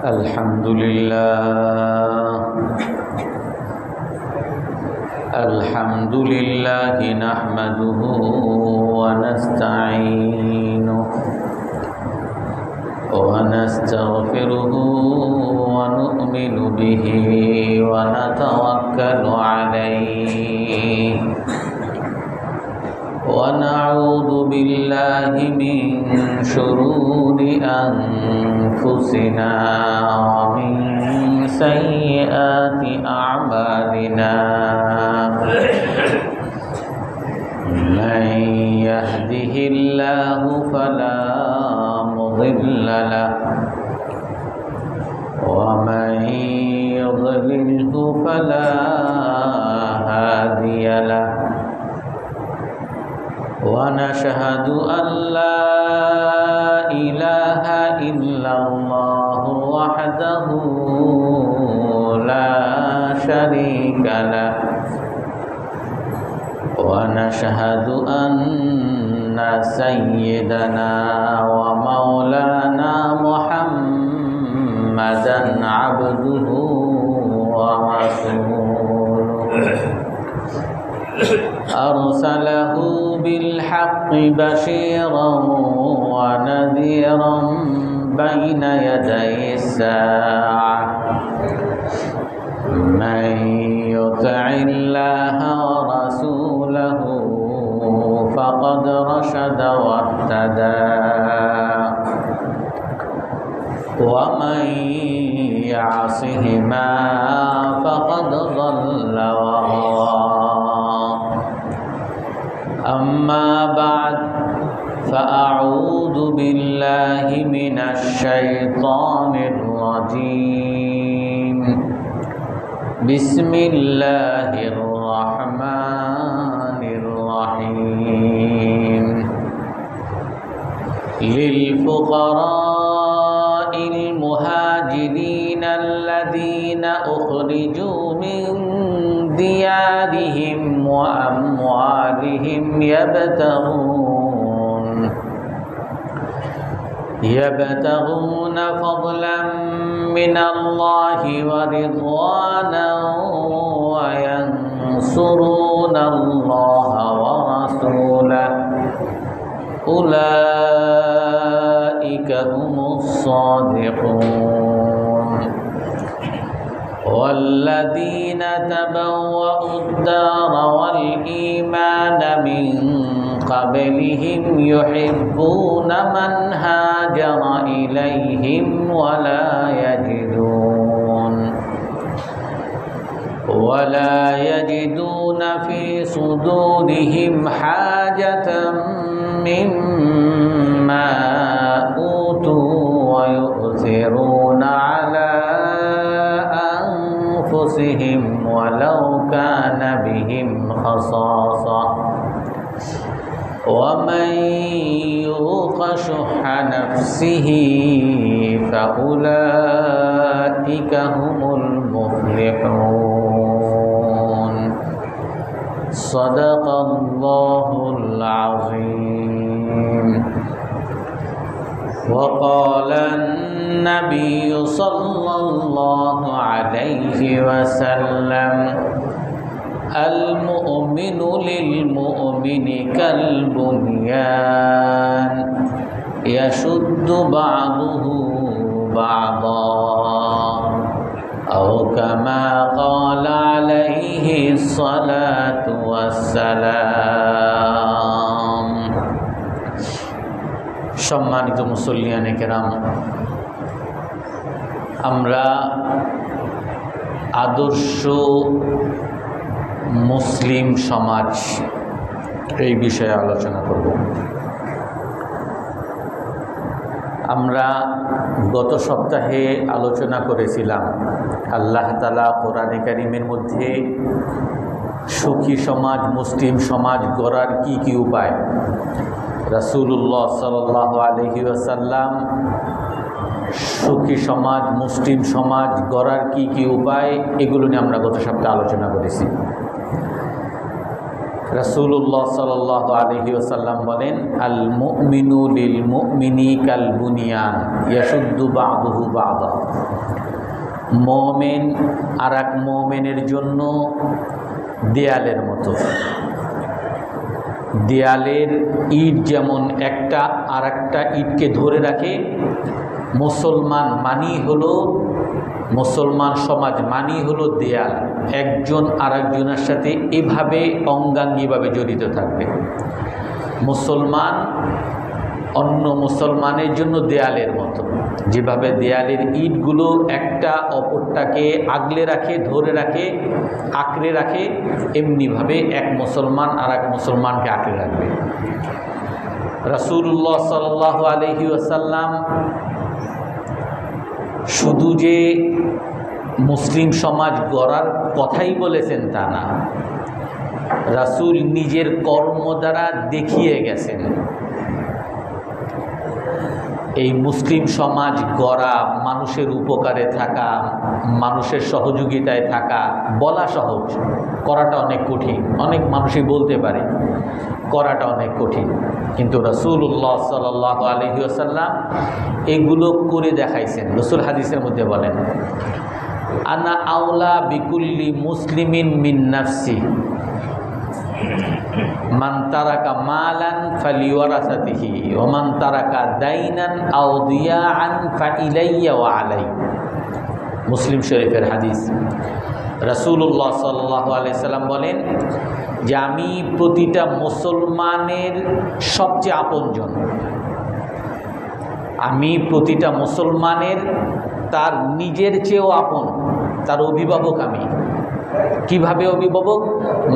الحمد لله نحمده ونستعينه ونستغفره ونؤمن به ونتوكل عليه ونعوذ بالله من شرور أنفسنا ومن سيئات أعمالنا من يهده الله فلا مضل له ومن يضلله فلا هادي له ونشهد أن لا إله إلا الله وحده لا شريك له ونشهد أن سيدنا ومولانا محمدا عبده ورسوله أرسله بالحق بشيرا ونذيرا بين يدي الساعة من يطع الله ورسوله فقد رشد واهتدى ومن يعصهما فقد ضل وغوى أما بعد فأعوذ بالله من الشيطان الرجيم بسم الله الرحمن الرحيم للفقراء المهاجرين الذين أخرجوا من ديارهم وأموالهم يبتغون فضلا من الله ورضوانا وينصرون الله ورسوله أولئك هم الصادقون والذين تبوأوا الدار والإيمان من قبلهم يحبون من هاجر إليهم ولا يجدون في صدورهم حاجة مما أوتوا ويؤثرون على أنفسهم ولو كان بهم خصاصة ومن يوق شح نفسه فأولئك هم المفلحون صدق الله العظيم وقال النبي صلى الله عليه وسلم المؤمن للمؤمن كالبنيان يشد بعضه بعضا أو كما قال عليه الصلاة والسلام সম্মানিত মুসল্লিয়ানে কেরাম, আমরা আদর্শ মুসলিম সমাজ এই বিষয়ে আলোচনা করব। আমরা গত সপ্তাহে আলোচনা করেছিলাম আল্লাহ তাআলা কোরআনে কারীমের মধ্যে সুখী সমাজ মুসলিম সমাজ গড়ার কি কি উপায় রাসূলুল্লাহ সাল্লাল্লাহু আলাইহি ওয়াসাল্লাম সুখী সমাজ মুসলিম সমাজ গড়ার কি কি উপায় এগুলো নিয়ে আমরা গত সপ্তাহে আলোচনা করেছি। রাসূলুল্লাহ সাল্লাল্লাহু আলাইহি ওয়াসাল্লাম বলেন, আল মুমিনু লিল মুমিনি কাল বুনিয়ান ইয়াশুদ্দু বা'দুহু বা'দা। মুমিন আর এক মুমিনের জন্য দেয়ালের মতো। দেয়ালের ইট যেমন একটা আর একটা ইটকে ধরে রাখে, মুসলমান সমাজ মানি হলো দেয়াল। একজন আর একজনের সাথে এভাবে অঙ্গাঙ্গিভাবে জড়িত থাকবে। মুসলমান অন্য মুসলমানের জন্য দেয়ালের মতো। যেভাবে দেয়ালের ইটগুলো একটা অপরটাকে আগলে রাখে, ধরে রাখে, আঁকড়ে রাখে, এমনিভাবে এক মুসলমান আর এক মুসলমানকে আঁকড়ে রাখবে। রাসূলুল্লাহ সাল্লাল্লাহু আলাইহি ওয়াসাল্লাম শুধু যে মুসলিম সমাজ গড়ার কথাই বলেছেন তা না, রাসূল নিজের কর্ম দ্বারা দেখিয়ে গেছেন এই মুসলিম সমাজ গড়া, মানুষের উপকারে থাকা, মানুষের সহযোগিতায় থাকা। বলা সহজ, করাটা অনেক কঠিন। অনেক মানুষই বলতে পারে, করাটা অনেক কঠিন। কিন্তু রাসূলুল্লাহ সাল্লাল্লাহু আলাইহি ওয়াসাল্লাম এগুলো করে দেখাইছেন। রাসূল হাদিসের মধ্যে বলেন, আনা আউলা বিকুল্লি মুসলিমিন মিন নাফসি মান তারাকা মালান ফালিওয়ারাসাতিহি ওয়া মান তারাকা দাইনান আও দিয়াআন ফাইলাইয়া ওয়া আলাই। মুসলিম শরীফের হাদিস। রাসূলুল্লাহ সাল্লাল্লাহু আলাইহি সাল্লাম বলেন যে আমি প্রতিটা মুসলমানের সবচেয়ে আপনজন। আমি প্রতিটা মুসলমানের তার নিজের চেয়েও আপন, তার অভিভাবক আমি। কিভাবে অভিভাবক?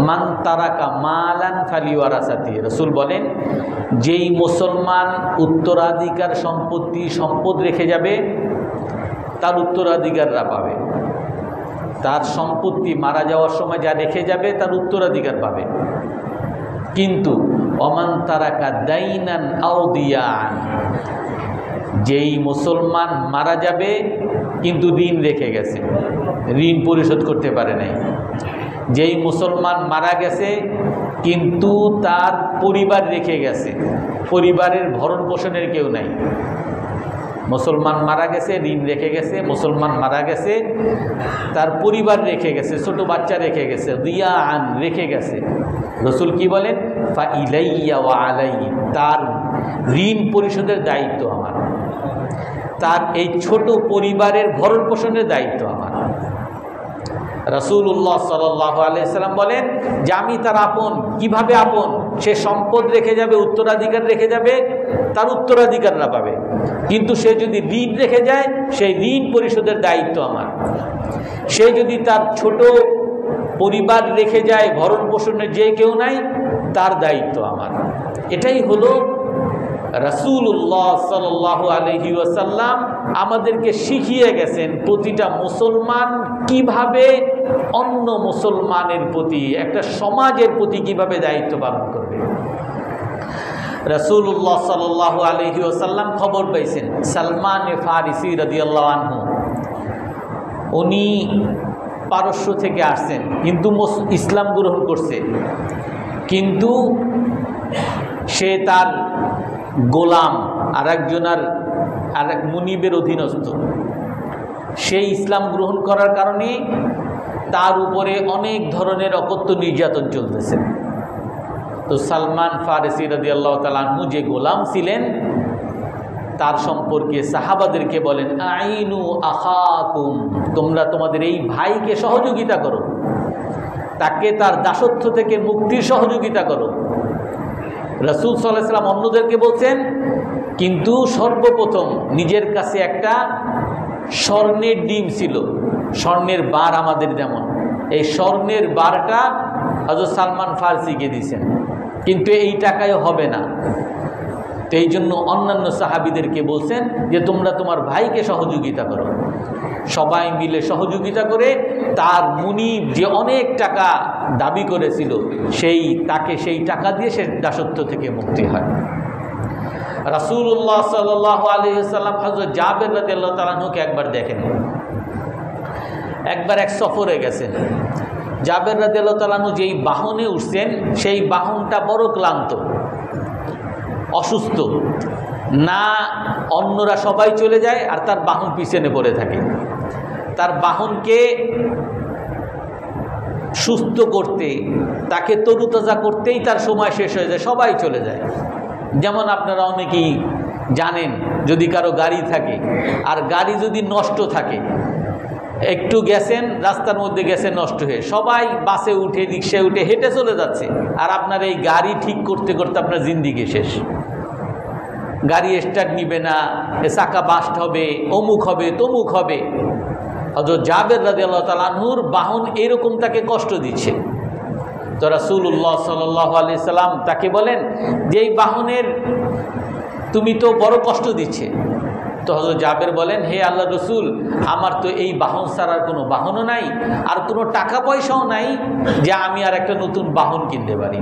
মান তারাকা মালান ফালিওয়ারাসাতি। রাসূল বলেন, যেই মুসলমান উত্তরাধিকার সম্পদ রেখে যাবে, তার উত্তরাধিকাররা পাবে। তার সম্পত্তি মারা যাওয়ার সময় যা রেখে যাবে তার উত্তরাধিকার পাবে। কিন্তু অমান তারাকা দাইনান আও দিয়ান, যেই মুসলমান মারা যাবে কিন্তু ঋণ রেখে গেছে, ঋণ পরিশোধ করতে পারে নাই। যেই মুসলমান মারা গেছে কিন্তু তার পরিবার রেখে গেছে, পরিবারের ভরণ পোষণের কেউ নাই। মুসলমান মারা গেছে, ঋণ রেখে গেছে, মুসলমান মারা গেছে, তার পরিবার রেখে গেছে, ছোট বাচ্চা রেখে গেছে, দিয়াআন রেখে গেছে। রাসূল কি বলেন? ফাইলাইয়া ওয়া আলাই, তার ঋণ পরিশোধের দায়িত্ব আমার, তার এই ছোট পরিবারের ভরণ পোষণের দায়িত্ব আমার। রাসূলুল্লাহ সাল্লাল্লাহু আলাইহি সাল্লাম বলেন যে আমি তার আপন। কিভাবে আপন? সে সম্পদ রেখে যাবে, উত্তরাধিকার রেখে যাবে, তার উত্তরাধিকাররা পাবে। কিন্তু সে যদি ঋণ রেখে যায়, সেই ঋণ পরিশোধের দায়িত্ব আমার। সে যদি তার ছোট পরিবার রেখে যায়, ভরণ পোষণের যে কেউ নাই, তার দায়িত্ব আমার। এটাই হলো রাসূলুল্লাহ সাল্লাল্লাহু আলাইহি ওয়াসাল্লাম আমাদেরকে শিখিয়ে গেছেন প্রতিটা মুসলমান কিভাবে অন্য মুসলমানের প্রতি, একটা সমাজের প্রতি কিভাবে দায়িত্ব পালন করবে। রাসূলুল্লাহ সাল্লাল্লাহু আলাইহি ওয়াসাল্লাম খবর পাইছেন সালমান ফারিসি রাদিয়াল্লাহু আনহু, উনি পারস্য থেকে আসছেন, কিন্তু ইসলাম গ্রহণ করছে, কিন্তু সে তার গোলাম আর এক মুনিবের অধীনস্থ। সেই ইসলাম গ্রহণ করার কারণে তার উপরে অনেক ধরনের অকথ্য নির্যাতন চলতেছে। তো সালমান ফারিসি রাদিয়াল্লাহু তাআলা আনহু যে গোলাম ছিলেন, তার সম্পর্কে সাহাবাদেরকে বলেন, আইনু আখাকুম, তোমরা তোমাদের এই ভাইকে সহযোগিতা করো, তাকে তার দাসত্ব থেকে মুক্তির সহযোগিতা করো। রাসূল সাল্লাল্লাহু আলাইহি ওয়াসাল্লাম অন্যদেরকে বলছেন, কিন্তু সর্বপ্রথম নিজের কাছে একটা স্বর্ণের ডিম ছিল, স্বর্ণের বার আমাদের যেমন, এই স্বর্ণের বারটা হযরত সালমান ফারসিকে দিয়েছেন, কিন্তু এই টাকায় হবে না। তো এই জন্য অন্যান্য সাহাবীদেরকে বলছেন যে তোমরা তোমার ভাইকে সহযোগিতা করো। সবাই মিলে সহযোগিতা করে তার মুনিব যে অনেক টাকা দাবি করেছিল, সেই টাকা দিয়ে সে দাসত্ব থেকে মুক্তি হয়। রাসূলুল্লাহ সাল্লাল্লাহু আলাইহি ওয়াসাল্লাম হযরত জাবের রাদিয়াল্লাহু তাআলা আনহুকে একবার দেখেন, একবার এক সফরে গেছেন। জাবের রাদিয়াল্লাহু তাআলা আনহু যেই বাহনে উঠছেন সেই বাহনটা বড় ক্লান্ত, অসুস্থ, না অন্যরা সবাই চলে যায় আর তার বাহন পিছনে পড়ে থাকে। তার বাহনকে সুস্থ করতে, তাকে তরুতাজা করতেই তার সময় শেষ হয়ে যায়, সবাই চলে যায়। যেমন আপনারা অনেকেই জানেন, যদি কারো গাড়ি থাকে আর গাড়ি যদি নষ্ট থাকে, একটু গেছেন রাস্তার মধ্যে গেছে নষ্ট হয়ে, সবাই বাসে উঠে রিক্সায় উঠে হেঁটে চলে যাচ্ছে, আর আপনার এই গাড়ি ঠিক করতে করতে আপনার জিন্দিগি শেষ। গাড়ি স্টার্ট নিবে না, চাকা বাস্ট হবে, অমুক হবে, তমুক হবে। হযরত জাবের রাদিয়াল্লাহু তাআলা আনহুর বাহন এরকম তাকে কষ্ট দিচ্ছে। তো রাসূলুল্লাহ সাল্লাল্লাহু আলাইহি সাল্লাম তাকে বলেন যে এই বাহনের তুমি তো বড় কষ্ট দিচ্ছে। তো হযরত জাবের বলেন, হে আল্লাহর রাসূল, আমার তো এই বাহন ছাড়ার কোনো বাহনও নাই, আর কোনো টাকা পয়সাও নাই যে আমি আর একটা নতুন বাহন কিনতে পারি।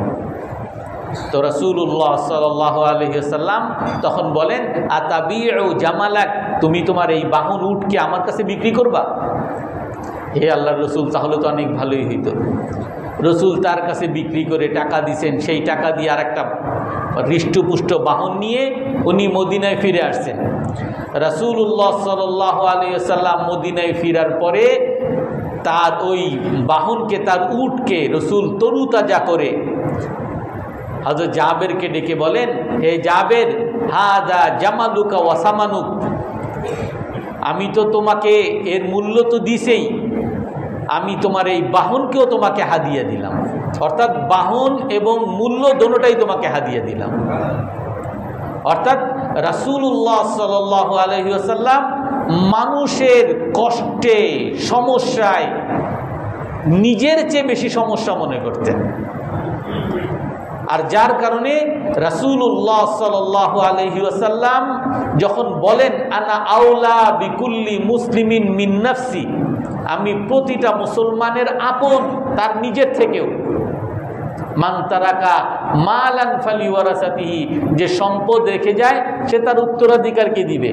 তো রাসূলুল্লাহ সাল্লাল্লাহু আলাইহি ওয়াসাল্লাম তখন বলেন, আতাবিউ জামালাক, তুমি তোমার এই বাহন উটকে আমার কাছে বিক্রি করবা? হে আল্লাহর রাসূল, তাহলে তো অনেক ভালোই হইতো। রাসূল তার কাছে বিক্রি করে টাকা দিয়েছেন, সেই টাকা দিয়ে আর একটা হৃষ্টপুষ্ট বাহন নিয়ে উনি মদিনায় ফিরে আসছেন। রাসূলুল্লাহ সাল্লাল্লাহু আলাইহি ওয়াসাল্লাম মদিনায় ফেরার পরে তার ওই বাহনকে, তার উটকে রাসূল তরুতাজা করে হযরত জাবেরকে ডেকে বলেন, হে জাবের, হাদা জামালুকা ওয়া সামানুক, আমি তো তোমাকে এর মূল্য তো দিছেই, আমি তোমার এই বাহনকেও তোমাকে হাদিয়া দিলাম। অর্থাৎ বাহন এবং মূল্য দুটোটাই তোমাকে হাদিয়া দিলাম। অর্থাৎ রাসূলুল্লাহ সাল্লাল্লাহু আলাইহি ওয়াসাল্লাম মানুষের কষ্টে, সমস্যায় নিজের চেয়ে বেশি সমস্যা মনে করতেন। আর যার কারণে রাসূলুল্লাহ সাল্লাল্লাহু আলাইহি ওয়াসাল্লাম যখন বলেন, আনা আউলা বিকুল্লি মুসলিমিন মিন নাফসি, আমি প্রতিটা মুসলমানের আপন তার নিজের থেকেও। মান তারাকা মালান ফালিওয়ারাসাতিহি, যে সম্পদ রেখে যায় সে তার উত্তরাধিকারকে দিবে।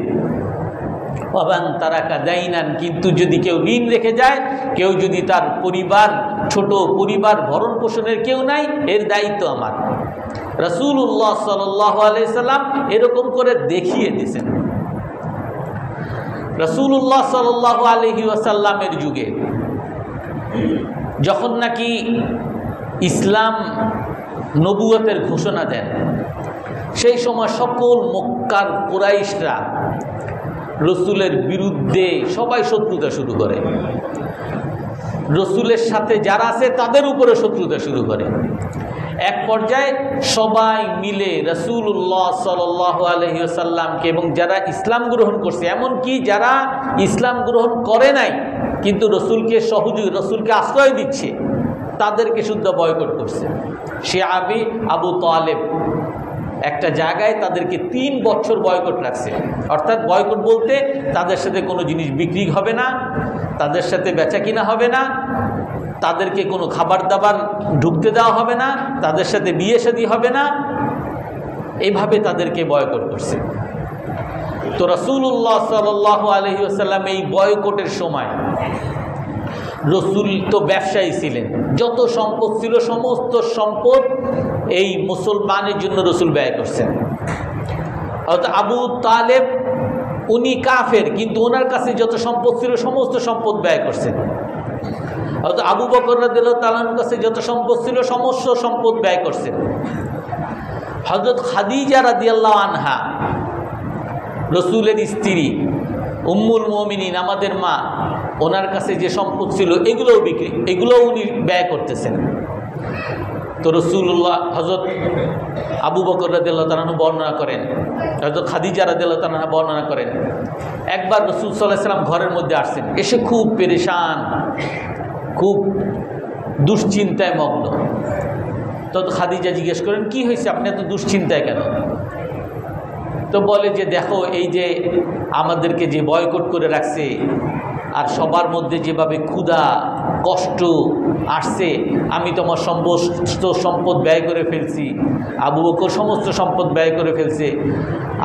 ওয়ামান তারাকা দাইনান, কিন্তু যদি কেউ ঋণ রেখে যায়, কেউ যদি তার পরিবার, ছোট পরিবার ভরণ পোষণের কেউ নাই, এর দায়িত্ব আমার। রাসূলুল্লাহ সাল্লাল্লাহু আলাইহি সাল্লাম এরকম করে দেখিয়ে দিয়েছেন। রাসূলুল্লাহ সাল্লাল্লাহু আলাইহি ওয়াসাল্লামের যুগে যখন নাকি ইসলাম নবুয়তের ঘোষণা দেন, সেই সময় সকল মক্কার কুরাইশরা রসুলের বিরুদ্ধে সবাই শত্রুতা শুরু করে। রসুলের সাথে যারা আছে তাদের উপরে শত্রুতা শুরু করে। এক পর্যায়ে সবাই মিলে রাসূলুল্লাহ সাল্লাল্লাহু আলাইহি ওয়াসাল্লামকে এবং যারা ইসলাম গ্রহণ করছে, এমনকি যারা ইসলাম গ্রহণ করে নাই কিন্তু রসুলকে রসুলকে আশ্রয় দিচ্ছে, তাদেরকে শুদ্ধ বয়কট করছে। শিয়াবি আবু তালেব একটা জায়গায় তাদেরকে 3 বছর বয়কট রাখছে। অর্থাৎ বয়কট বলতে তাদের সাথে কোনো জিনিস বিক্রি হবে না, তাদের সাথে বেচা কিনা হবে না, তাদেরকে কোনো খাবার দাবার ঢুকতে দেওয়া হবে না, তাদের সাথে বিয়ে শাদী হবে না, এইভাবে তাদেরকে বয়কট করছে। তো রাসূলুল্লাহ সাল্লাল্লাহু আলাইহি ওয়াসাল্লাম এই বয়কটের সময়, রসুল তো ব্যবসায়ী ছিলেন, যত সম্পদ ছিল সমস্ত সম্পদ এই মুসলমানের জন্য রসুল ব্যয় করছেন। অর্থাৎ আবু তালেব উনি কাফের, কিন্তু ওনার কাছে যত সম্পদ ছিল সমস্ত সম্পদ ব্যয় করছেন। অর্থাৎ আবু বকর রাদিয়াল্লাহু তাআলার কাছে যত সম্পদ ছিল সমস্ত সম্পদ ব্যয় করছেন। হযরত খাদিজা রাদিয়াল্লাহু আনহা, রসুলের স্ত্রী, উম্মুল মুমিনিন, আমাদের মা, ওনার কাছে যে সম্পদ ছিল এগুলোও উনি ব্যয় করতেছেন। তো রাসূলুল্লাহ হযরত আবু বকর রাদিয়াল্লাহু তাআলা বর্ণনা করেন, হযরত খাদিজা রাদিয়াল্লাহু তাআলা বর্ণনা করেন, একবার রাসূল সাল্লাল্লাহু আলাইহি ওয়াসাল্লাম ঘরের মধ্যে আসছেন, এসে খুব পেরেশান, খুব দুশ্চিন্তায় মগ্ন। তো খাদিজা জিজ্ঞেস করেন, কি হয়েছে, আপনি এত দুশ্চিন্তায় কেন? তো বলে যে, দেখো এই যে আমাদেরকে যে বয়কট করে রাখছে, আর সবার মধ্যে যেভাবে ক্ষুধা, কষ্ট, আসছে, আমি তোমার সমস্ত সম্পদ ব্যয় করে ফেলছি, আবু বকর সমস্ত সম্পদ ব্যয় করে ফেলছে,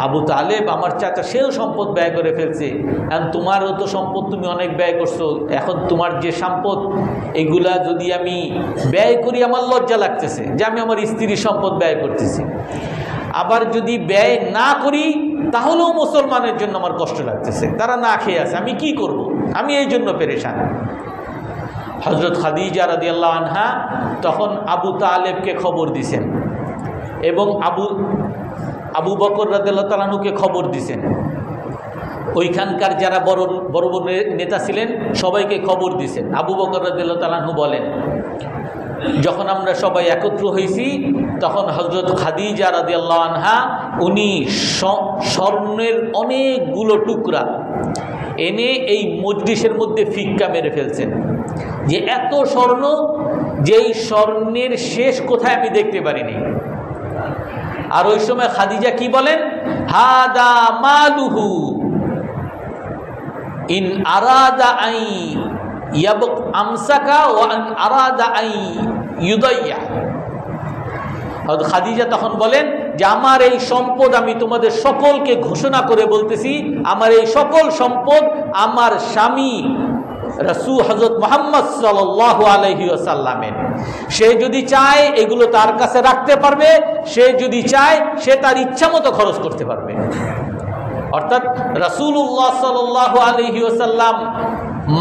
আবু তালেব আমার চাচা সেও সম্পদ ব্যয় করে ফেলছে, এখন তোমারও তো সম্পদ তুমি অনেক ব্যয় করছো, এখন তোমার যে সম্পদ এগুলা যদি আমি ব্যয় করি আমার লজ্জা লাগতেছে যে আমি আমার স্ত্রীর সম্পদ ব্যয় করতেছি, আবার যদি ব্যয় না করি তাহলেও মুসলমানের জন্য আমার কষ্ট লাগতেছে, তারা না খেয়ে আছে, আমি কি করব, আমি এই জন্য পেরেশান। হযরত খাদিজা রাদিয়াল্লাহু আনহা তখন আবু তালেবকে খবর দিছেন এবং আবু বকর রাদিয়াল্লাহু তাআলা আনহুকে খবর দিছেন, ওইখানকার যারা বড় বড় নেতা ছিলেন সবাইকে খবর দিছেন। আবু বকর রাদিয়াল্লাহু তাআলা আনহু বলেন, যখন আমরা সবাই একত্র হয়েছি তখন হযরত খাদিজা রাদিয়াল্লাহু আনহা উনি স্বর্ণের অনেকগুলো টুকরা এনে এই মজলিসের মধ্যে ফিক্কা মেরে ফেলছেন যে এত স্বর্ণ, যেই স্বর্ণের শেষ কোথায় আমি দেখতে পারিনি। আর ওই সময় খাদিজা কি বলেন, হাদা মালুহু ইন আরাদা আই ইয়াবক আমসাকা ওয়া আন আরাদা আই ইউদাইয়া। খাদিজা তখন বলেন যে আমার এই সম্পদ আমি তোমাদের সকলকে ঘোষণা করে বলতেছি, আমার এই সকল সম্পদ আমার স্বামী রাসূল হযরত মুহাম্মদ সাল্লাল্লাহু আলাইহি ওয়াসাল্লামের। সে যদি চায় এগুলো তার কাছে রাখতে পারবে, সে যদি চায় সে তার ইচ্ছা মতো খরচ করতে পারবে। অর্থাৎ রাসূলুল্লাহ সাল্লাল্লাহু আলাইহি ওয়াসাল্লাম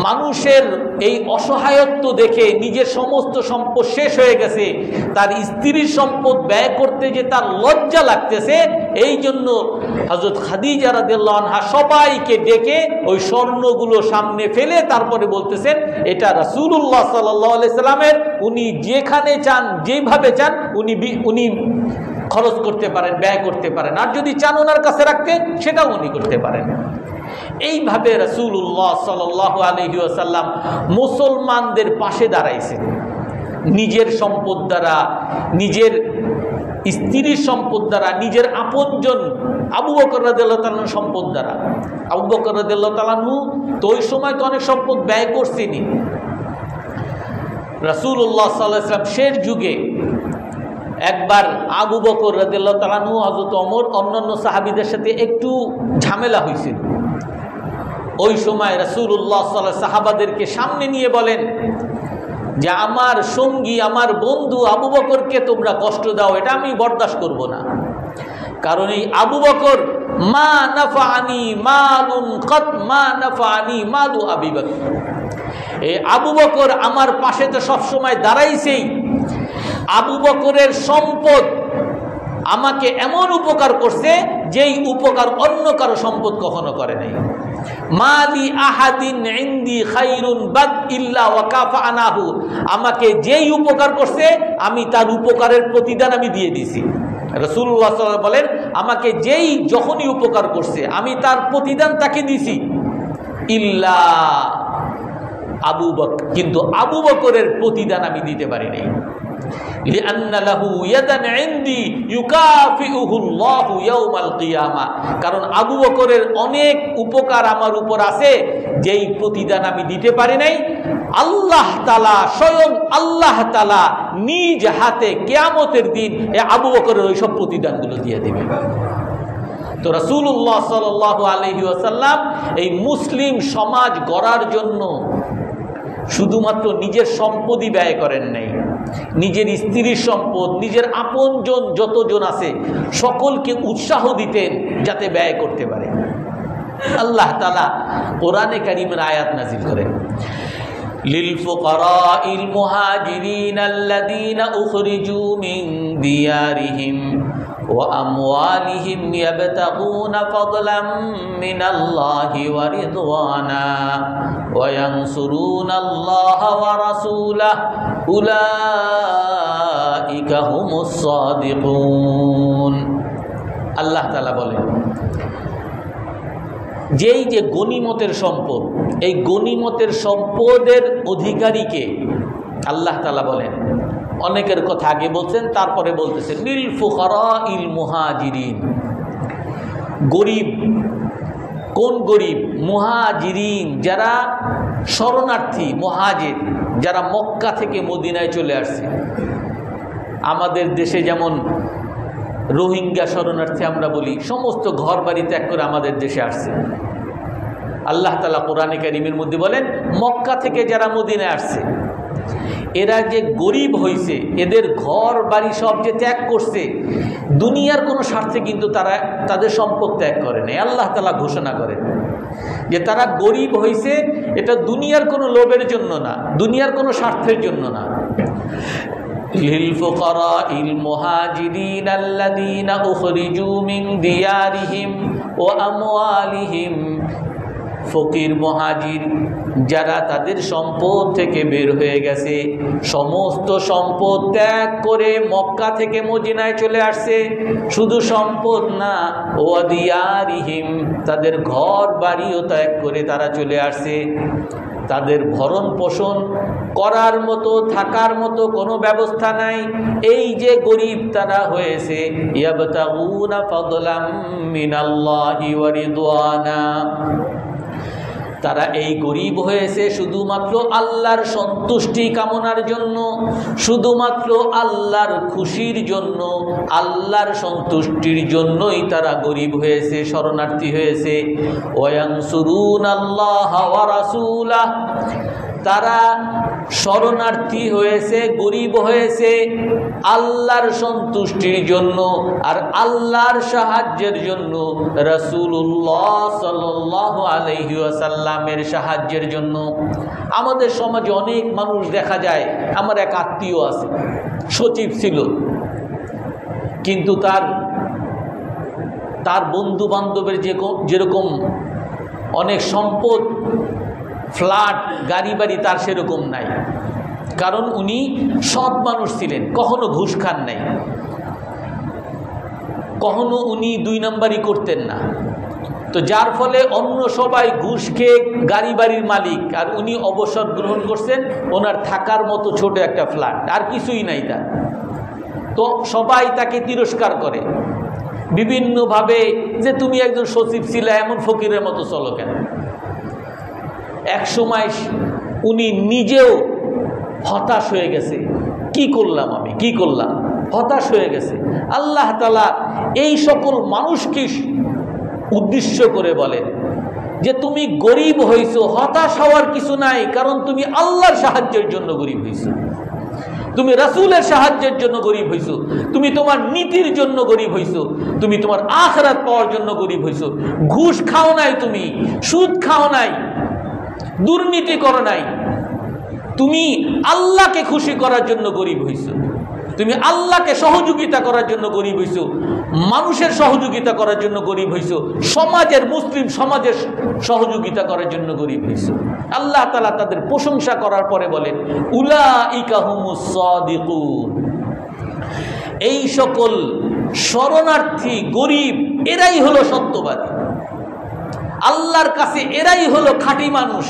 মানুষের এই অসহায়ত্ব দেখে নিজের সমস্ত সম্পদ শেষ হয়ে গেছে, তার স্ত্রীর সম্পদ ব্যয় করতে যে তার লজ্জা লাগতেছে, এই জন্য হযরত খাদিজা রাদিয়াল্লাহু আনহা সবাইকে ডেকে ওই স্বর্ণগুলো সামনে ফেলে তারপরে বলতেছেন এটা রাসূলুল্লাহ সাল্লাল্লাহু আলাইহি সাল্লামের, উনি যেখানে চান যেভাবে চান উনি খরচ করতে পারেন, ব্যয় করতে পারেন, আর যদি চান ওনার কাছে রাখতে সেটাও উনি করতে পারেন। এইভাবে রাসূলুল্লাহ সাল্লাল্লাহু আলাইহি ওয়াসাল্লাম মুসলমানদের পাশে দাঁড়াইছেন, নিজের সম্পদ দ্বারা, নিজের স্ত্রীর সম্পদ দ্বারা, নিজের আপনজন আবু বকর রাদিয়াল্লাহু তাআলার সম্পদ দ্বারা। আবু বকর রাদিয়াল্লাহু তাআলা তো ওই সময় তো অনেক সম্পদ ব্যয় করছেনই। রাসূলুল্লাহ সাল্লাল্লাহু আলাইহি ওয়াসাল্লাম শেষ যুগে একবার আবু বকর রাদিয়াল্লাহু তাআলা হযরত ওমর অন্যান্য সাহাবীদের সাথে একটু ঝামেলা হয়েছিল। ওই সময় রাসূলুল্লাহ সাল্লাল্লাহু আলাইহি ওয়াসাল্লাম সাহাবাদেরকে সামনে নিয়ে বলেন যে আমার সঙ্গী, আমার বন্ধু আবু বকরকে তোমরা কষ্ট দাও, এটা আমি বরদাস্ত করব না। কারণ এই আবু বকর মা নাফানি মালুন কত মা নাফানি মালু আবি বকর, এই আবু বকর আমার পাশে তো সবসময় দাঁড়াইছেই, আবু বকরের সম্পদ আমাকে এমন উপকার করছে যেই উপকার অন্য কারো সম্পদ কখনো করে নাই। মালি আহাদিন ইনদি খাইরুন বাদ ইল্লা ওয়া কাফানাহু, আমাকে যেই উপকার করছে আমি তার উপকারের প্রতিদান আমি দিয়ে দিয়েছি। রাসূলুল্লাহ সাল্লাল্লাহু আলাইহি ওয়াসাল্লাম বলেন আমাকে যেই যখনই উপকার করছে আমি তার প্রতিদান তাকে দিছি, ইল্লা আবু বকর, কিন্তু আবু বকরের প্রতিদান আমি দিতে পারি নাই। লিআন্না লাহু ইয়াদান ইনদি ইউকাফিউহু আল্লাহু ইয়াউমাল কিয়ামা, কারণ আবু বকরের অনেক উপকার আমার উপর আছে যেই প্রতিদান আমি দিতে পারি নাই। আল্লাহ তাআলা, স্বয়ং আল্লাহ তাআলা নিজ হাতে কিয়ামতের দিন এই আবু বকরের ওই সব প্রতিদানগুলো দিয়ে দিবেন। তো রাসূলুল্লাহ সাল্লাল্লাহু আলাইহি ওয়াসাল্লাম এই মুসলিম সমাজ গড়ার জন্য শুধুমাত্র নিজের সম্পদই ব্যয় করেন নাই, নিজের স্ত্রীর সম্পদ, নিজের আপনজন যতজন আছে সকলকে উৎসাহ দিতেন যাতে ব্যয় করতে পারে। আল্লাহ তাআলা কোরআনে কারীমের আয়াত নাযিল করেন, লিল ফুকারাইল মুহাজিরিন আল্লাযীনা উখরিজু মিন দিয়ারিহিম ওয়া আমওয়ালিহিম ইয়াবতাগুনা ফাদলাম মিনাল্লাহি ওয়া রিদওয়ানা ওয়া ইয়ানসুরুনাল্লাহা ওয়া রাসূলাহু উলাইকা হুমুস সাদিকুন। আল্লাহ তাআলা বলেন যেই যে গনিমতের সম্পদ, এই গনিমতের সম্পদের অধিকারীকে আল্লাহ তাআলা বলেন, অনেকের কথা আগে বলছেন তারপরে বলতেছেন লিল ফুকারাইল মুহাজিরিন, গরিব, কোন গরিব? মুহাজিরিন, যারা শরণার্থী মুহাজির যারা মক্কা থেকে মদিনায় চলে আসছে, আমাদের দেশে যেমন রোহিঙ্গা শরণার্থী আমরা বলি, সমস্ত ঘর বাড়ি ত্যাগ করে আমাদের দেশে আসছে। আল্লাহ তাআলা কোরআনে কারীমের মধ্যে বলেন, মক্কা থেকে যারা মদিনায় আসছে এরা যে গরিব হয়েছে, এদের ঘর বাড়ি সব যে ত্যাগ করছে, দুনিয়ার কোনো স্বার্থে কিন্তু তারা তাদের সম্পদ ত্যাগ করে নাই। আল্লাহ তাআলা ঘোষণা করেন যে তারা গরিব হয়েছে, এটা দুনিয়ার কোনো লোভের জন্য না, দুনিয়ার কোনো স্বার্থের জন্য না। লিলফুকারাইল মুহাজিরিন আল্লাযীনা উখরিজু মিন দিয়ারিহিম ওয়া আমওয়ালিহিম, ফকির মুহাজির যারা তাদের সম্পদ থেকে বের হয়ে গেছে, সমস্ত সম্পদ ত্যাগ করে মক্কা থেকে মদিনায় চলে আসছে। শুধু সম্পদ না, ওয়া দিয়ারিহিম, তাদের ঘর বাড়িও ত্যাগ করে তারা চলে আসছে। তাদের ভরণ পোষণ করার মতো, থাকার মতো কোনো ব্যবস্থা নাই। এই যে গরিব তারা হয়েছে, ইয়াবতাগুনা ফাদলাম মিনাল্লাহি ওয়া রিদওয়ানা, তারা এই গরিব হয়েছে শুধুমাত্র আল্লাহর সন্তুষ্টি কামনার জন্য, শুধুমাত্র আল্লাহর খুশির জন্য, আল্লাহর সন্তুষ্টির জন্যই তারা গরিব হয়েছে, শরণার্থী হয়েছে। ওয়ায়ানসুরুনাল্লাহা ওয়া রাসূলাহ, তারা শরণার্থী হয়েছে, গরিব হয়েছে আল্লাহর সন্তুষ্টির জন্য আর আল্লাহর সাহায্যের জন্য, রাসূলুল্লাহ সাল্লাল্লাহু আলাইহি ওয়াসাল্লামের সাহায্যের জন্য। আমাদের সমাজে অনেক মানুষ দেখা যায়, আমার এক আত্মীয় আছে, সচিব ছিল, কিন্তু তার বন্ধু বান্ধবের যেরকম অনেক সম্পদ, ফ্ল্যাট, গাড়ি বাড়ি, তার সেরকম নাই। কারণ উনি সৎ মানুষ ছিলেন, কখনো ঘুষ খান নাই, কখনো উনি দুই নাম্বারি করতেন না। তো যার ফলে অন্য সবাই ঘুষ খেয়ে গাড়ি বাড়ির মালিক, আর উনি অবসর গ্রহণ করছেন, ওনার থাকার মতো ছোট একটা ফ্ল্যাট, আর কিছুই নাই তার। তো সবাই তাকে তিরস্কার করে বিভিন্নভাবে, যে তুমি একজন সচিব ছিলে, এমন ফকিরের মতো চলো কেন। এক সময় উনি নিজেও হতাশ হয়ে গেছে, কি করলাম আমি, কি করলাম, হতাশ হয়ে গেছে। আল্লাহ তাআলা এই সকল মানুষকে উদ্দেশ্য করে বলেন যে তুমি গরিব হইছো, হতাশ হওয়ার কিছু নাই, কারণ তুমি আল্লাহর সাহায্যের জন্য গরিব হইছো, তুমি রাসূলের সাহায্যের জন্য গরিব হইছো, তুমি তোমার নীতির জন্য গরিব হইছো, তুমি তোমার আখিরাত পাওয়ার জন্য গরিব হইছো। ঘুষ খাও নাই, তুমি সুদ খাও নাই, দুর্নীতি করো নাই, তুমি আল্লাহকে খুশি করার জন্য গরিব হইছো, তুমি আল্লাহকে সহযোগিতা করার জন্য গরিব হইছো, মানুষের সহযোগিতা করার জন্য গরিব হইছো, সমাজের, মুসলিম সমাজের সহযোগিতা করার জন্য গরিব হইছো। আল্লাহ তাআলা তাদের প্রশংসা করার পরে বলেন, উলাইকা হুমুস সাদিকুন, এই সকল শরণার্থী গরিব এরাই হলো সত্যবাদী, আল্লাহর কাছে এরাই হলো খাঁটি মানুষ।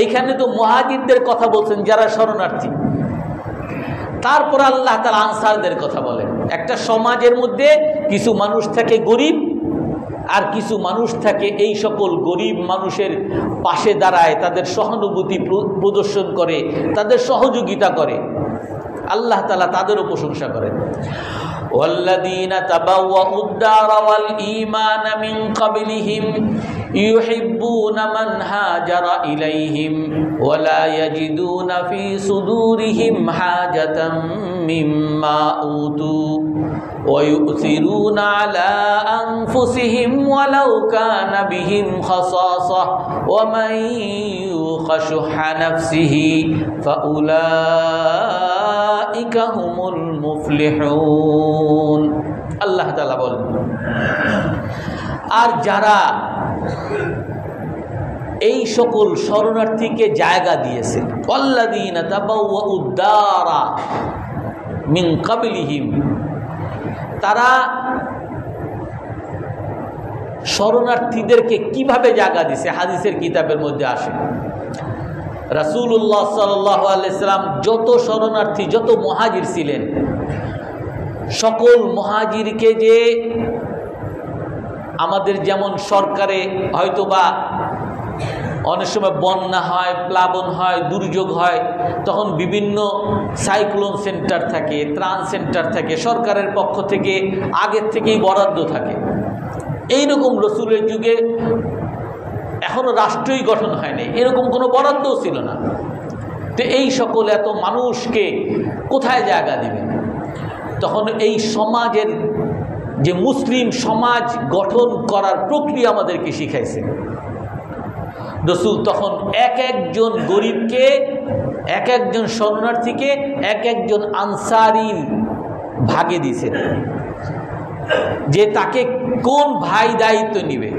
এইখানে তো মুহাজিরদের কথা বলছেন যারা শরণার্থী, তারপর আল্লাহ তাআলা আনসারদের কথা বলেন। একটা সমাজের মধ্যে কিছু মানুষ থাকে গরিব, আর কিছু মানুষ থাকে এই সকল গরিব মানুষের পাশে দাঁড়ায়, তাদের সহানুভূতি প্রদর্শন করে, তাদের সহযোগিতা করে। আল্লাহ তাআলা তাদেরও প্রশংসা করেন। والذين تبوأوا الدار والإيمان من قبلهم يحبون من هاجر إليهم ولا يجدون في صدورهم حاجة مما أوتوا ويؤثرون على أنفسهم ولو كان بهم خصاصة ومن يوق شح نفسه فأولئك هم المفلحون। আল্লাহ তাআলা বলেন, আর যারা এই সকল শরণার্থীকে জায়গা দিয়েছে, আল্লাযীনা তাবাওয়াউদ দারা মিন ক্বাবলিহিম, তারা শরণার্থীদেরকে কিভাবে জায়গা দিয়েছে, হাদিসের কিতাবের মধ্যে আসে। রাসূলুল্লাহ সাল্লাল্লাহু আলাইহি সাল্লাম যত শরণার্থী, যত মুহাজির ছিলেন, সকল মুহাজিরকে যে আমাদের যেমন সরকারে হয়তোবা অনেক সময় বন্যা হয়, প্লাবন হয়, দুর্যোগ হয়, তখন বিভিন্ন সাইক্লোন সেন্টার থাকে, ত্রাণ সেন্টার থাকে, সরকারের পক্ষ থেকে আগের থেকেই বরাদ্দ থাকে। এইরকম রসুলের যুগে এখনো রাষ্ট্রই গঠন হয়নি, এরকম কোনো বরাদ্দও ছিল না। তো এই সকল এত মানুষকে কোথায় জায়গা দিবেন? তখন এই সমাজের যে মুসলিম সমাজ গঠন করার প্রক্রিয়া আমাদেরকে শিখাইছে রসুল। তখন এক একজন গরিবকে, এক একজন শরণার্থীকে এক একজন আনসারীর ভাগে দিয়েছেন যে তাকে কোন ভাই দায়িত্ব নিবে।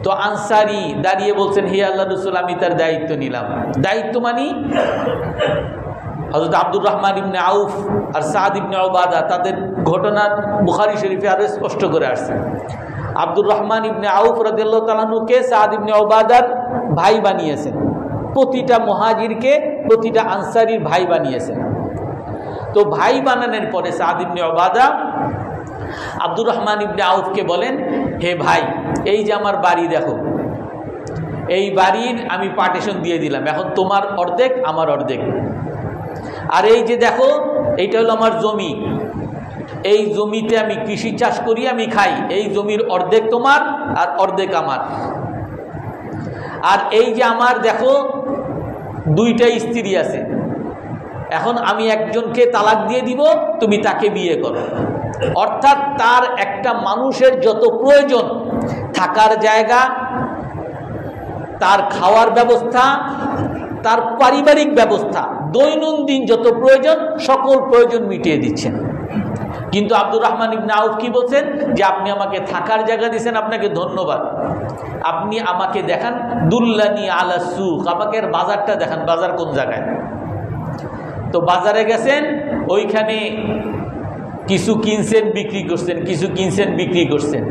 তো আনসারী দাঁড়িয়ে বলছেন, হে আল্লাহ রসুল, আমি তার দায়িত্ব নিলাম। দায়িত্ব মানি হযরত আব্দুর রহমান ইবনে আউফ আর সাদ ইবনে উবাদা, তাদের ঘটনা বুখারী শরীফে আরো স্পষ্ট করে আসছে। আব্দুর রহমান ইবনে আউফ রাদিয়াল্লাহু তাআলা আনহুকে সাদ ইবনে উবাদার ভাই বানিয়েছেন, প্রতিটা মুহাজিরকে প্রতিটা আনসারীর ভাই বানিয়েছেন। তো ভাই বানানোর পরে সাদ ইবনে উবাদা আব্দুর রহমান ইবনে আউফকে বলেন, হে ভাই, এই যে আমার বাড়ি দেখো, এই বাড়ির আমি পার্টিশন দিয়ে দিলাম, এখন তোমার অর্ধেক আমার অর্ধেক। আর এই যে দেখো, এইটা হলো আমার জমি, এই জমিতে আমি কৃষি চাষ করি, আমি খাই, এই জমির অর্ধেক তোমার আর অর্ধেক আমার। আর এই যে আমার দেখো দুইটা স্ত্রী আছে, এখন আমি একজনকে তালাক দিয়ে দিব, তুমি তাকে বিয়ে করো। অর্থাৎ তার একটা মানুষের যত প্রয়োজন, থাকার জায়গা, তার খাওয়ার ব্যবস্থা, তার পারিবারিক ব্যবস্থা, দৈনন্দিন যত প্রয়োজন সকল প্রয়োজন মিটিয়ে দিচ্ছেন। কিন্তু আব্দুর রহমান ইবনে আউফ কি বলছেন যে আপনি আমাকে থাকার জায়গা দিয়েছেন, আপনাকে ধন্যবাদ, আপনি আমাকে দেখান দুল্লানি আলা সুক, আমাকে বাজারটা দেখান, বাজার কোন জায়গায়। তো বাজারে গেছেন, ওইখানে কিছু কিনছেন বিক্রি করছেন, কিছু কিনছেন বিক্রি করছেন,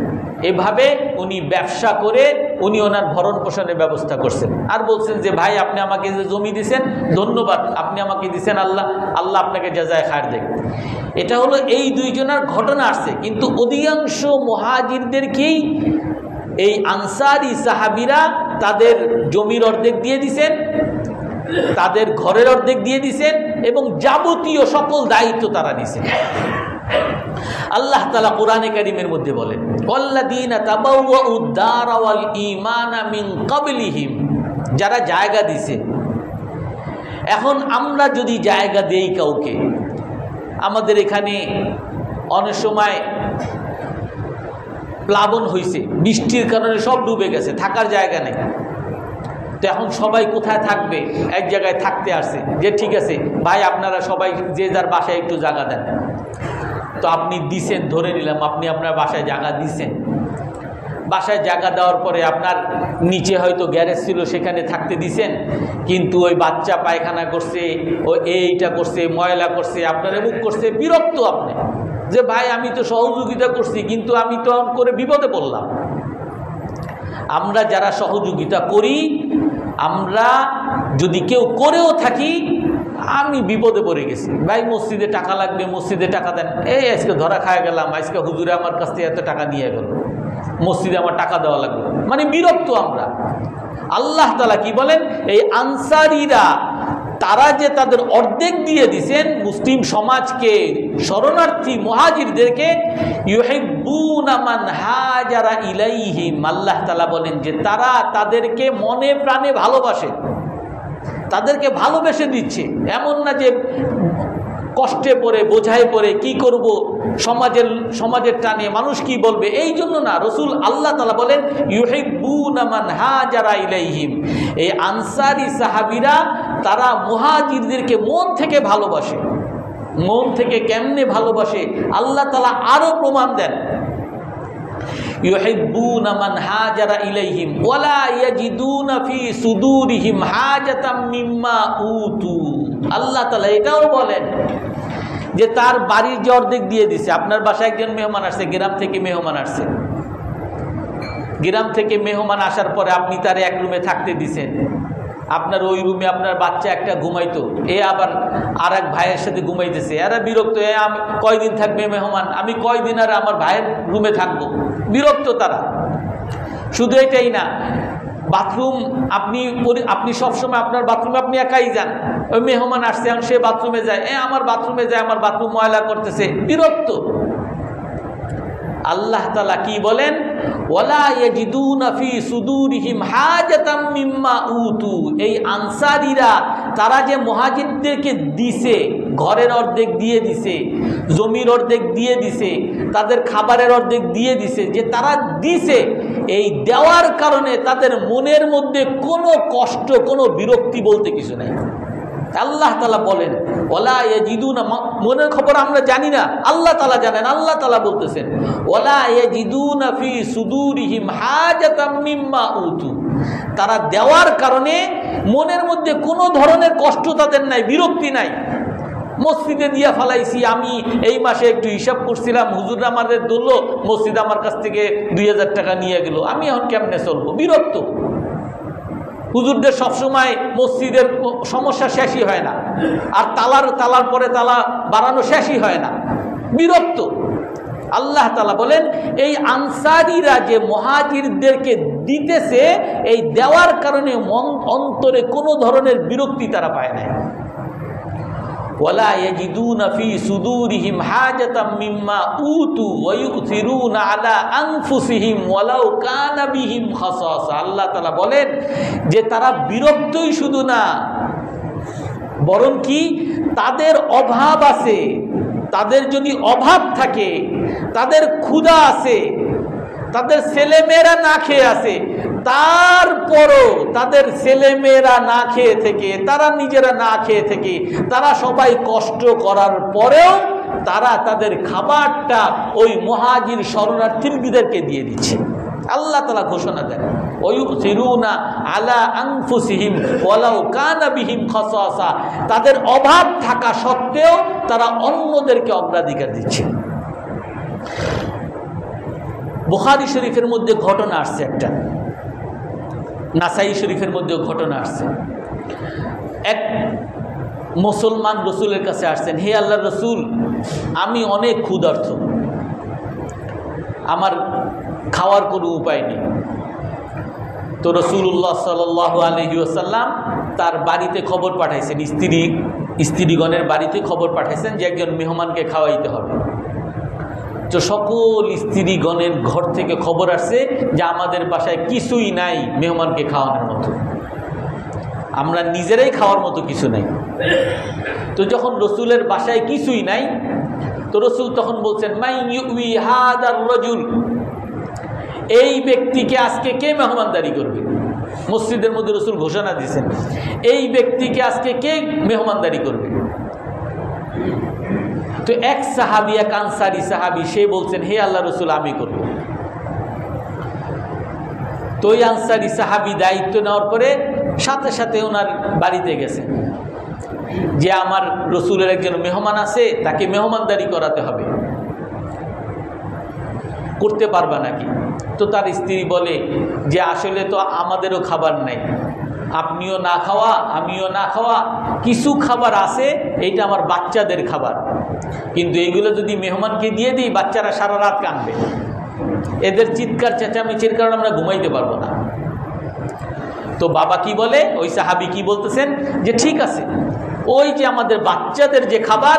এভাবে উনি ব্যবসা করে উনি ওনার ভরণ পোষণের ব্যবস্থা করছেন। আর বলছেন যে ভাই, আপনি আমাকে যে জমি দিয়েছেন ধন্যবাদ, আপনি আমাকে দিয়েছেন, আল্লাহ আল্লাহ আপনাকে জাযায়ে খায়র দেন। এটা হলো এই দুইজনের ঘটনা আসছে। কিন্তু অধিকাংশ মুহাজিরদেরকেই এই আনসারী সাহাবীরা তাদের জমির অর্ধেক দিয়ে দিয়েছেন, তাদের ঘরের অর্ধেক দিয়ে দিয়েছেন এবং যাবতীয় সকল দায়িত্ব তারা নিছেন। আল্লাহ তাআলা কোরআনে কারীমের মধ্যে বলেন, ওয়াল্লাযীনা তাবাওয়াউদ দারা ওয়াল ঈমানা মিন ক্বাবলিহিম, যারা জায়গা দিছে। এখন আমরা যদি জায়গা দেই কাউকে, আমাদের এখানে অনেক সময় প্লাবন হয়েছে, বৃষ্টির কারণে সব ডুবে গেছে, থাকার জায়গা নেই। তো এখন সবাই কোথায় থাকবে? এক জায়গায় থাকতে আসছে, যে ঠিক আছে ভাই, আপনারা সবাই যে যার বাসায় একটু জায়গা দেন। তো আপনি দিছেন, ধরে নিলাম আপনি আপনার বাসায় জায়গা দিছেন। বাসায় জায়গা দেওয়ার পরে আপনার নিচে হয়তো গ্যারেজ ছিল, সেখানে থাকতে দিছেন, কিন্তু ওই বাচ্চা পায়খানা করছে, ও এইটা করছে, ময়লা করছে, আপনার এমুক করছে, বিরক্ত আপনি যে ভাই আমি তো সহযোগিতা করছি, কিন্তু আমি তো করে বিপদে পড়লাম। আমরা যারা সহযোগিতা করি, আমরা যদি কেউ করেও থাকি, আমি বিপদে পড়ে গেছি, ভাই মসজিদে টাকা লাগবে, মসজিদে টাকা দেন, এই আজকে ধরা খায় গেলাম, আজকে হুজুরে আমার কাছ থেকে এত টাকা নিয়ে গেল, মসজিদে আমার টাকা দেওয়া লাগবে, মানে বিরক্ত আমরা। আল্লাহ তাআলা কি বলেন, এই আনসারীরা তারা যে তাদের অর্ধেক দিয়ে দিয়েছেন মুসলিম সমাজকে, শরণার্থী মুহাজিরদেরকে, ইউহিব্বুনা মান হাজারা ইলাইহিম, আল্লাহ তাআলা বলেন যে তারা তাদেরকে মনে প্রাণে ভালোবাসে, তাদেরকে ভালোবেসে দিচ্ছে। এমন না যে কষ্টে পড়ে বোঝায় পড়ে কি করব, সমাজের টানে মানুষ কি বলবে, এই জন্য না। রসুল আল্লাহ তাআলা বলেন ইউহিব্বুনা মান হাজারা ইলাইহিম, এই আনসারী সাহাবীরা তারা মুহাজিরদেরকে মন থেকে ভালোবাসে। মন থেকে কেমনে ভালোবাসে আল্লাহ তাআলা আরো প্রমাণ দেন, ইউহিব্বুনা মান হাজারা ইলাইহিম ওয়ালা ইয়াজিদুনা ফি সুদুরিহিম হাজাতাম মিম্মা উতু। আল্লাহ তাআলা এটাও বলেন যে তার বাড়ির যে অর্ধেক দিয়ে দিছে, আপনার বাসায় একজন মেহমান আসছে, গ্রাম থেকে মেহমান আসছে, গ্রাম থেকে মেহমান আসার পরে আপনি তার এক রুমে থাকতে দিছেন, আপনার ওই রুমে আপনার বাচ্চা একটা ঘুমাইতো, এ আবার আর এক ভাইয়ের সাথে ঘুমাইতেছে, এরা বিরক্ত, আমি কয়দিন থাকবে মেহমান, আমি কয়দিন আর আমার ভাইয়ের রুমে থাকবো, বিরক্ত তারা। শুধু এটাই না, বাথরুম আপনি সবসময় আপনার বাথরুমে আপনি একাই যান, ওই মেহমান আসছে সে বাথরুমে যায়, আমার বাথরুমে যায়, আমার বাথরুম ময়লা করতেছে, বিরক্ত। আল্লাহ তাআলা কি বলেন, ওয়ালা ইয়াজিদুনা ফি সুদুরিহিম হাজাতাম মিম্মা উতু। এই আনসারীরা তারা যে মুহাজিরদেরকে দিছে, ঘরের অর্ধেক দিয়ে দিছে, জমির অর্ধেক দিয়ে দিছে, তাদের খাবারের অর্ধেক দিয়ে দিছে, যে তারা দিছে, এই দেওয়ার কারণে তাদের মনের মধ্যে কোনো কষ্ট, কোনো বিরক্তি বলতে কিছু নাই। আল্লাহ তাআলা বলেন ওয়ালা ইয়াজিদুনা, মনের খবর আমরা জানি না, আল্লাহ তাআলা জানেন। আল্লাহ তাআলা বলতেছেন ওয়ালা ইয়াজিদুনা ফি সুদুরিহিম হাজাতাম মিম্মা উতু। তারা দেওয়ার কারণে মনের মধ্যে কোনো ধরনের কষ্ট তাদের নাই, বিরক্তি নাই। মসজিদে দিয়া ফালাইছি, আমি এই মাসে একটু হিসাব করছিলাম, হুজুররা আমাদের ধরলো, মসজিদ আমার কাছ থেকে 2000 টাকা নিয়ে গেল, আমি এখন কেমনে চলবো, বিরক্ত। হুজুরদের সবসময় মসজিদের সমস্যা শেষই হয় না, আর তালার পরে তালা বাড়ানো শেষই হয় না, বিরক্ত। আল্লাহ তাআলা বলেন এই আনসারীরা যে মুহাজিরদেরকে দিতেছে, এই দেওয়ার কারণে অন্তরে কোনো ধরনের বিরক্তি তারা পায় না। ওয়ালা ইয়াজিদুনা ফি সুদুরিহিম হাজাতাম মিম্মা উতু ওয়া ইউথিরুনা আলা আনফুসিহিম ওয়ালাউ কানা বিহিম খাসাসা। আল্লাহ তাআলা বলেন যে তারা বিরক্তই শুধু না, বরং কি তাদের অভাব আছে, তাদের যদি অভাব থাকে, তাদের ক্ষুধা আছে, তাদের ছেলেমেয়েরা না খেয়ে আছে, তারপরও তাদের ছেলেমেয়েরা না খেয়ে থেকে, তারা নিজেরা না খেয়ে থেকে, তারা সবাই কষ্ট করার পরেও তারা তাদের খাবারটা ওই মুহাজির শরণার্থীদেরকে দিয়ে দিচ্ছে। আল্লাহ তাআলা ঘোষণা দেন ওয়ুসিরুনা আলা আনফুসিহিম ওয়ালাউ কানা বিহিম খাসাসা। তাদের অভাব থাকা সত্ত্বেও তারা অন্যদেরকে অগ্রাধিকার দিচ্ছে। বুখারী শরীফের মধ্যে ঘটনা আসছে একটা, নাসাই শরীফের মধ্যেও ঘটনা আসছে। এক মুসলমান রসুলের কাছে আসছেন, হে আল্লাহর রসুল, আমি অনেক ক্ষুধার্ত, আমার খাওয়ার কোনো উপায় নেই। তো রাসূলুল্লাহ সাল্লাল্লাহু আলাইহি ওয়াসাল্লাম তার বাড়িতে খবর পাঠাইছেন, স্ত্রীগণের বাড়িতে খবর পাঠাইছেন যে একজন মেহমানকে খাওয়াইতে হবে। তো সকল স্ত্রীগণের ঘর থেকে খবর আসছে যে আমাদের বাসায় কিছুই নাই মেহমানকে খাওয়ানোর মতো, আমরা নিজেরাই খাওয়ার মতো কিছু নাই। তো যখন রসুলের বাসায় কিছুই নাই, তো রসুল তখন বলছেন মাই ইউই হাদার রাজুল, এই ব্যক্তিকে আজকে কে মেহমানদারি করবে। মসজিদের মধ্যে রসুল ঘোষণা দিয়েছেন এই ব্যক্তিকে আজকে কে মেহমানদারি করবে। তো এক সাহাবী, এক আনসারী সাহাবী, সে বলছেন হে আল্লাহ রসুল, আমি করব। তো ওই আনসারী সাহাবী দায়িত্ব নেওয়ার পরে সাথে সাথে ওনার বাড়িতে গেছেন যে আমার রসুলের একজন মেহমান আছে, তাকে মেহমানদারি করাতে হবে, করতে পারবা নাকি? তো তার স্ত্রী বলে যে আসলে তো আমাদেরও খাবার নাই, আপনিও না খাওয়া আমিও না খাওয়া, কিছু খাবার আছে, এইটা আমার বাচ্চাদের খাবার, কিন্তু এইগুলো যদি মেহমানকে দিয়ে দিই বাচ্চারা সারা রাত কাঁদবে, এদের চিৎকার চেঁচামেচির কারণে আমরা ঘুমাইতে পারবো না। তো বাবা কি বলে, ওই সাহাবী কি বলতেছেন যে ঠিক আছে, ওই যে আমাদের বাচ্চাদের যে খাবার,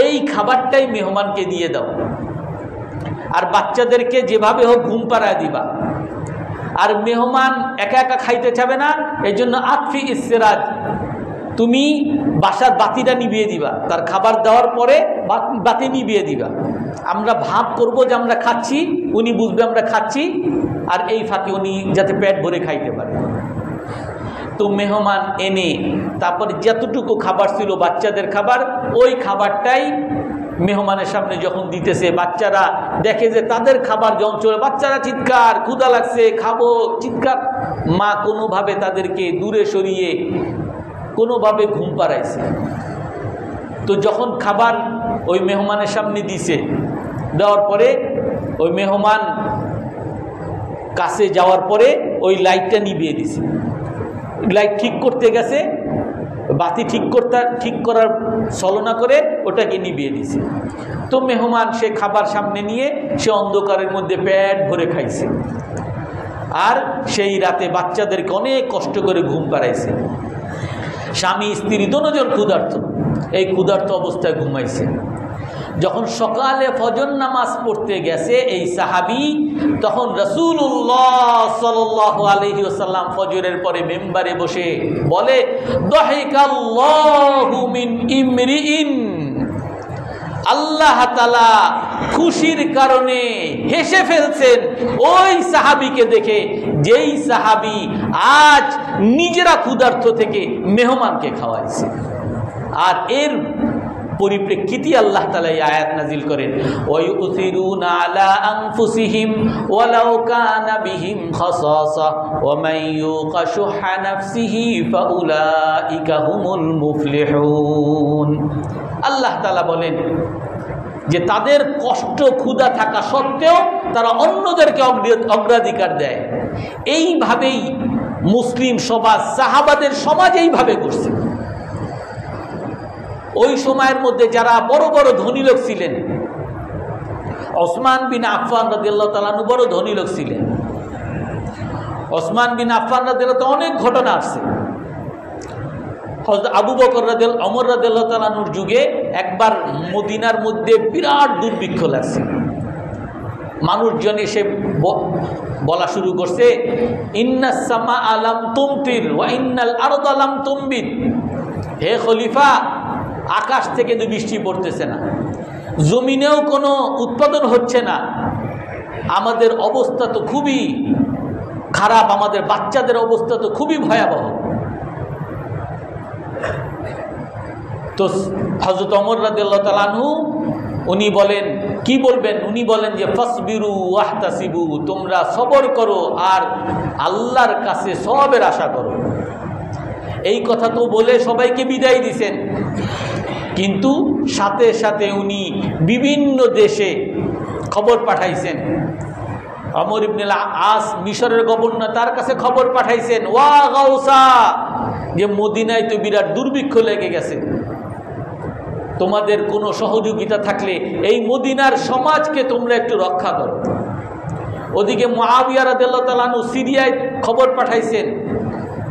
এই খাবারটাই মেহমানকে দিয়ে দাও, আর বাচ্চাদেরকে যেভাবে হোক ঘুম পাড়ায় দিবা, আর মেহমান একা একা খাইতে চাবে না, এই জন্য আতফি ইসরাজ, তুমি বাসার বাতিটা নিভিয়ে দিবা, তার খাবার দেওয়ার পরে বাতি নিভিয়ে দিবা, আমরা ভাব করব যে আমরা খাচ্ছি, উনি বুঝবে আমরা খাচ্ছি, আর এই ফাঁকে উনি যাতে পেট ভরে খাইতে পারে। তো মেহমান এনে তারপরে যতটুকু খাবার ছিল বাচ্চাদের খাবার, ওই খাবারটাই মেহমানের সামনে যখন দিতেছে, বাচ্চারা দেখে যে তাদের খাবার যখন চলে, বাচ্চারা চিৎকার, ক্ষুধা লাগছে খাবো, চিৎকার, মা কোনোভাবে তাদেরকে দূরে সরিয়ে কোনোভাবে ঘুম পাড়াইছে। তো যখন খাবার ওই মেহমানের সামনে দিছে, দেওয়ার পরে ওই মেহমান কাছে যাওয়ার পরে ওই লাইটটা নিভিয়ে দিছে, লাইট ঠিক করতে গেছে, বাতি ঠিক করার ছলনা করে ওটাকে নিভিয়ে দিছে। তো মেহমান সে খাবার সামনে নিয়ে সে অন্ধকারের মধ্যে পেট ভরে খাইছে। আর সেই রাতে বাচ্চাদেরকে অনেক কষ্ট করে ঘুম পাড়াইছে। স্বামী স্ত্রী দুজন ক্ষুধার্ত, এই ক্ষুধার্ত অবস্থায় ঘুমাইছে। যখন সকালে ফজর নামাজ পড়তে গেছে এই সাহাবী, তখন রাসূলুল্লাহ সাল্লাল্লাহু আলাইহি ওয়াসাল্লাম ফজরের পরে মিম্বারে বসে বলে, দাহিকাল্লাহু মিন ইমরিইন, আল্লাহ তাআলা খুশির কারণে হেসে ফেলছেন ওই সাহাবীকে দেখে, যেই সাহাবী আজ নিজেরা ক্ষুধার্ত থেকে মেহমানকে খাওয়াইছে। আর এর পরিপ্রেক্ষিতে আল্লাহ তাআলা এই আয়াত নাজিল করেন, ওয়ায়ুসিরুনা আলা আনফুসিহিম ওয়ালাউ কানা বিহিম খাসাসা ওয়া মান ইউকা শুহা নাফসিহি ফাউলাইকা হুমুল মুফলিহুন। আল্লাহ তাআলা বলেন যে তাদের কষ্ট ক্ষুধা থাকা সত্ত্বেও তারা অন্যদেরকে অগ্রাধিকার দেয়। এইভাবেই মুসলিম সমাজ, সাহাবাদের সমাজ এইভাবে করছে। ওই সময়ের মধ্যে যারা বড় বড় ধনী লোক ছিলেন, ওসমান বিন আফফান রাদিয়াল্লাহু তাআলা আনহু বড় ধনী লোক ছিলেন। ওসমান বিন আফফান রাদিয়াল্লাহু তাআলা অনেক ঘটনা আছে। হযরত আবু বকর রাদিয়াল্লাহু ওমর রাদিয়াল্লাহু তাআলা আনহুর যুগে একবার মদিনার মধ্যে বিরাট দুর্ভিক্ষ লাগছে। মানুষজন এসে বলা শুরু করছে, ইন্নাস সামাআ লাম তুমতির ওয়া ইন্নাল আরদা লাম তুমবিত। হে খলিফা, আকাশ থেকে তো বৃষ্টি পড়তেছে না, জমিনেও কোনো উৎপাদন হচ্ছে না, আমাদের অবস্থা তো খুবই খারাপ, আমাদের বাচ্চাদের অবস্থা তো খুবই ভয়াবহ। তো হযরত ওমর রাদিয়াল্লাহু তাআলা আনহু উনি বলেন, কি বলবেন? উনি বলেন যে ফাসবিরু ওয়াহতাসিবু, তোমরা সবর করো আর আল্লাহর কাছে সওয়াবের আশা করো। এই কথা তো বলে সবাইকে বিদায় দিছেন, কিন্তু সাথে সাথে উনি বিভিন্ন দেশে খবর পাঠাইছেন। আমর ইবনে আস মিশরের গভর্নর, তার কাছে খবর পাঠাইছেন, ওয়া গাউসা, যে মদিনায় তো বিরাট দুর্ভিক্ষ লেগে গেছে, তোমাদের কোনো সহযোগিতা থাকলে এই মদিনার সমাজকে তোমরা একটু রক্ষা করো। ওদিকে মুআবিয়া রাদিয়াল্লাহু তাআলা আনহু সিরিয়ায় খবর পাঠাইছেন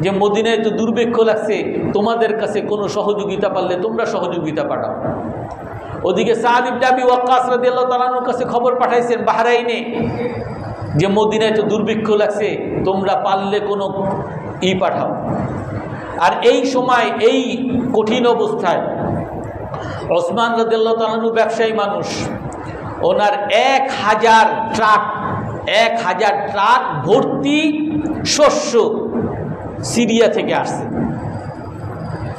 যে মদিনায় তো দুর্ভিক্ষ লাগছে, তোমাদের কাছে কোনো সহযোগিতা পারলে তোমরা সহযোগিতা পাঠাও। ওদিকে সাদ ইবনে আবি ওয়াক্কাস রাদিয়াল্লাহু তাআলা আনহুর কাছে খবর পাঠাইছেন বাহরাইনে, যে মদিনায় তো দুর্ভিক্ষ লাগছে, তোমরা পারলে কোনো পাঠাও। আর এই সময় এই কঠিন অবস্থায় ওসমান রাদিয়াল্লাহু তাআলা আনহু ব্যবসায়ী মানুষ, ওনার 1000 ট্রাক ভর্তি শস্য সিরিয়া থেকে আসছে।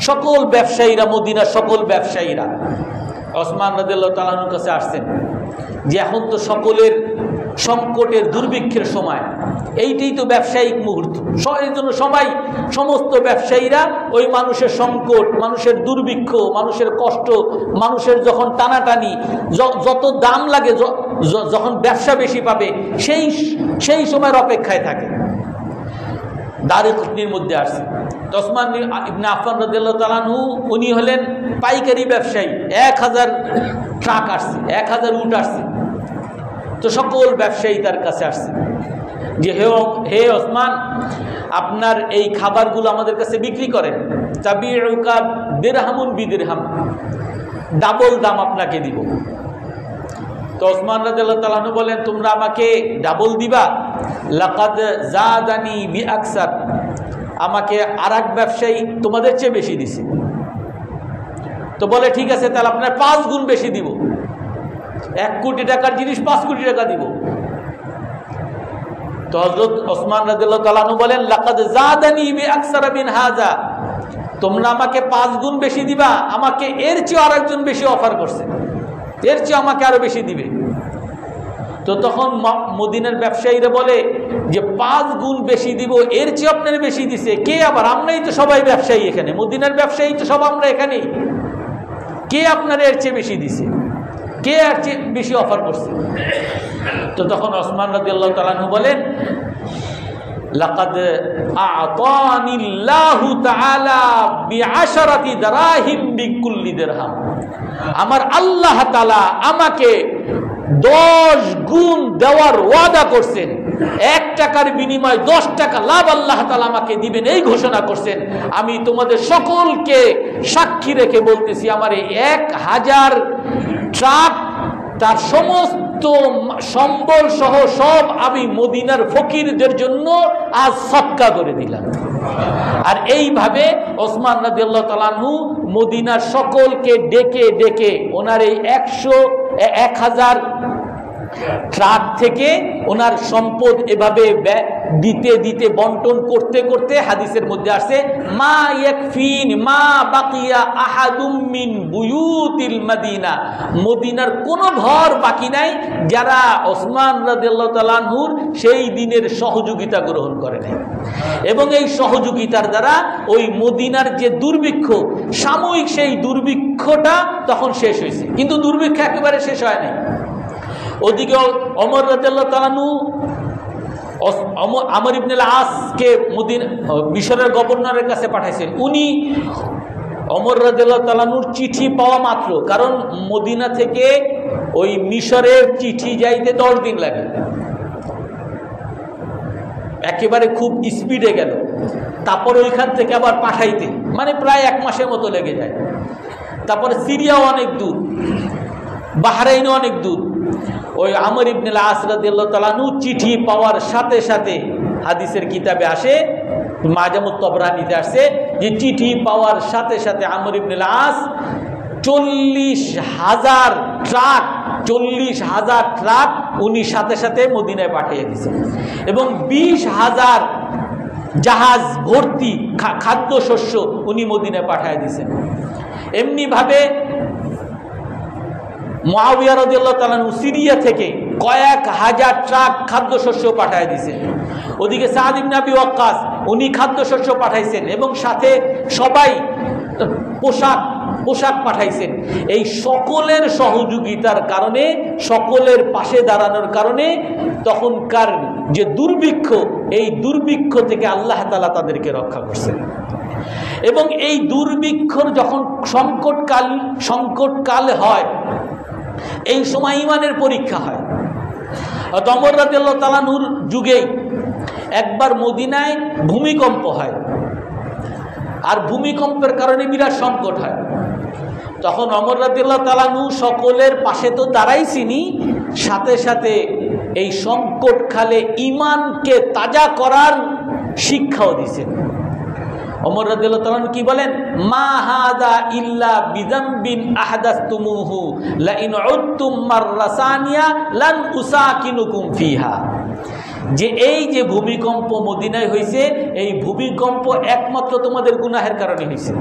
সকল ব্যবসায়ীরা, মদিনার সকল ব্যবসায়ীরা ওসমান রাদিয়াল্লাহু তাআলা আনহুর কাছে আসছেন যে এখন তো সকলের সংকটের দুর্ভিক্ষের সময়, এইটাই তো ব্যবসায়িক মুহূর্ত। এই জন্য সমস্ত ব্যবসায়ীরা ওই মানুষের সংকট, মানুষের দুর্ভিক্ষ, মানুষের কষ্ট, মানুষের যখন টানাটানি, যত দাম লাগে, যখন ব্যবসা বেশি পাবে, সেই সময়ের অপেক্ষায় থাকে। দারুকুতনির মধ্যে আসছে ওসমান ইবনে আফফান রাদিয়াল্লাহু তাআলা আনহু, উনি হলেন পাইকারি ব্যবসায়ী। 1000 ট্রাক আসছে, 1000 উট আসছে। তো সকল ব্যবসায়ী তার কাছে আসছে যে হে ওসমান, আপনার এই খাবারগুলো আমাদের কাছে বিক্রি করেন, তাবিউকা দিরহামুন বিদিরহাম, ডাবল দাম আপনাকে দিব। তো ওসমান রাদিয়াল্লাহু তাআলা আনহু বলেন, তোমরা আমাকে ডাবল দিবা? লাকাদ জাদানি বিআকসার, আমাকে আরেক ব্যবসায়ী তোমাদের চেয়ে বেশি দিছে। তো বলে ঠিক আছে, তাহলে আপনার 5 গুণ বেশি দিব, 1 কোটি টাকার জিনিস 5 কোটি টাকা দিব। তো হযরত ওসমান রাদিয়াল্লাহু তাআলা আনহু বলেন, লাকাদ জাদানি বিআকসার মিন হাযা, তোমরা আমাকে 5 গুণ বেশি দিবা, আমাকে এর চেয়ে আরেকজন বেশি অফার করছে, এর চেয়ে আমাকে আরো বেশি দিবে। তো তখন মদিনার ব্যবসায়ীরা বলে যে 5 গুণ বেশি দিব, এর চেয়ে আপনার বেশি দিছে কে? আবার আমরাই তো সবাই ব্যবসায়ী এখানে, মদিনার ব্যবসায়ী তো সব আমরা এখানে, কে আপনার এর চেয়ে বেশি দিছে? কে আর চেয়ে বেশি অফার করছে? তো তখন ওসমান রাদিয়াল্লাহু তাআলা আনহু বলেন, লাকাদ আ'তানিল্লাহু তাআলা বি'আশারাতি দারাহিম বিকুল্লি দিরহাম, আমার আল্লাহ তাআলা আমাকে 10 গুণ দেওয়ার ওয়াদা করছেন 1 টাকার বিনিময়ে 10 টাকা লাভ আল্লাহ তাআলা আমাকে দিবেন, এই ঘোষণা করছেন। আমি তোমাদের সকলকে সাক্ষী রেখে বলতেছি, আমার এই 1000 ট্রাক তার সমস্ত সম্বল সহ সব আমি মদিনার ফকিরদের জন্য আজ সদকা করে দিলাম। আর এইভাবে ওসমান রাদিয়াল্লাহু তাআলা আনহু মদিনার সকলকে ডেকে ডেকে ওনার এই 1000 ট্রাক থেকে ওনার সম্পদ এভাবে দিতে দিতে বন্টন করতে করতে হাদিসের মধ্যে আসছে, মা ইয়াকফিন মা বাকিয়া আহাদুম মিন বুয়ুতিল মদিনা, মদিনার কোনো ঘর বাকি নাই যারা ওসমান রাদিয়াল্লাহু তাআলা আনহুর সেই দিনের সহযোগিতা গ্রহণ করে নাই। এবং এই সহযোগিতার দ্বারা ওই মদিনার যে দুর্ভিক্ষ, সাময়িক সেই দুর্ভিক্ষটা তখন শেষ হয়েছে, কিন্তু দুর্ভিক্ষ একেবারে শেষ হয় নাই। ওদিকে ওমর রাদিয়াল্লাহু তাআলা আনহু আমর ইবনে আল-আসকে মিশরের গভর্নরের কাছে পাঠাইছেন। উনি ওমর রাদিয়াল্লাহু তাআলা আনহুর চিঠি পাওয়া মাত্র, কারণ মদিনা থেকে ওই মিশরের চিঠি যাইতে 10 দিন লাগে, একেবারে খুব স্পিডে গেল। তারপর ওইখান থেকে আবার পাঠাইতে মানে প্রায় 1 মাসের মতো লেগে যায়। তারপরে সিরিয়াও অনেক দূর, বাহরাইনও অনেক দূর। ওই আমর ইবনে আল-আস রাদিয়াল্লাহু তাআলা আনহু চিঠি পাওয়ার সাথে সাথে হাদিসের কিতাবে আসে, মাজামুত তবরানীতে আসছে যে চিঠি পাওয়ার সাথে সাথে আমর ইবনে আল-আস 40,000 ট্রাক উনি সাথে সাথে মদিনায় পাঠিয়ে দিয়েছেন, এবং 20,000 জাহাজ ভর্তি খাদ্যশস্য উনি মদিনায় পাঠিয়ে দিয়েছেন। এমনিভাবে মুআবিয়া রাদিয়াল্লাহু তাআলা আনহু সিরিয়া থেকে কয়েক হাজার ট্রাক খাদ্যশস্য পাঠিয়ে দিয়েছেন। ওদিকে সাদ ইবনে আবি ওয়াক্কাস উনি খাদ্যশস্য পাঠাইছেন, এবং সাথে সবাই পোশাক পাঠাইছেন। এই সকলের সহযোগিতার কারণে, সকলের পাশে দাঁড়ানোর কারণে তখনকার যে দুর্ভিক্ষ, এই দুর্ভিক্ষ থেকে আল্লাহ তাআলা তাদেরকে রক্ষা করছেন। এবং এই দুর্ভিক্ষর যখন সংকটকাল হয়, এই সময় ঈমানের পরীক্ষা হয়। ওমর রাদিয়াল্লাহু তাআলা আনহুর যুগেই একবার মদিনায় ভূমিকম্প হয়, আর ভূমিকম্পের কারণে বিরাট সংকট হয়। তখন ওমর রাদিয়াল্লাহু তাআলা আনহু সকলের পাশে তো দাঁড়াইছিনি, সাথে সাথে এই সংকটকালে ঈমানকে তাজা করার শিক্ষাও দিয়েছেন। ওমর রাদিয়াল্লাহু তাআলা কি বলেন, মা হাযা ইল্লা বিযামবিন আহদাসতুমুহু লা ইন উদতুম মাররাসানিয়া লান উসাকিনুকুম ফিহা, যে এই যে ভূমিকম্প মদিনায় হয়েছে, এই ভূমিকম্প একমাত্র তোমাদের গুনাহের কারণে হয়েছে।